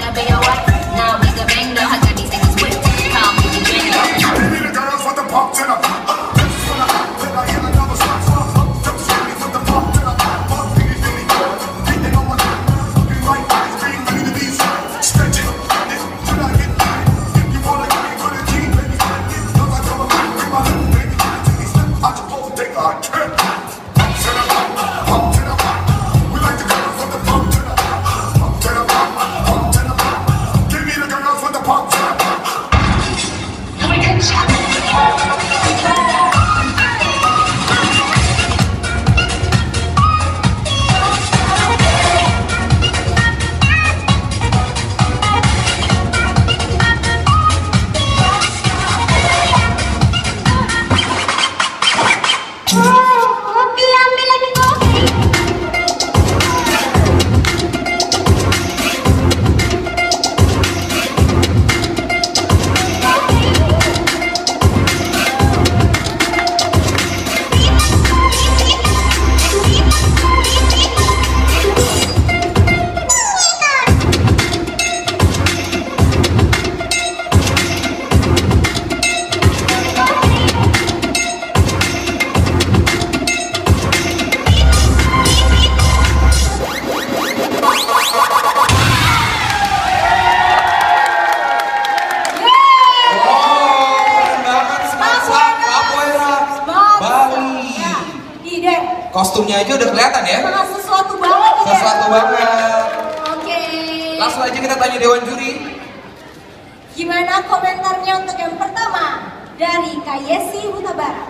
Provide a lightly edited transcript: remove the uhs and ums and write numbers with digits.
wanna be your wife. Now we can bang the hug, got these niggas whipped. Call me the Django. Give me the girls with the pump to the pump. This is when I hear another shot. Just shoot me with the pump to the pump. Really, really good. Beating on my neck. Looking right eyes, being ready to be shot. Stretch it. Till I get back. If you wanna get me for the G, baby, cause I come back. Bring my little baby. Till he slip out your pole, take a trip. Pump to the pump. Pump to the pump. We like the girls with the pump to the pump. Pump to the pump. Pump to the pump. Give me the girls with the pump to the pump. Kostumnya aja udah kelihatan ya? Sesuatu banget ya? Sesuatu banget. Oke. Langsung aja kita tanya Dewan Juri. Gimana komentarnya untuk yang pertama? Dari Kak Yesi Huta Barat.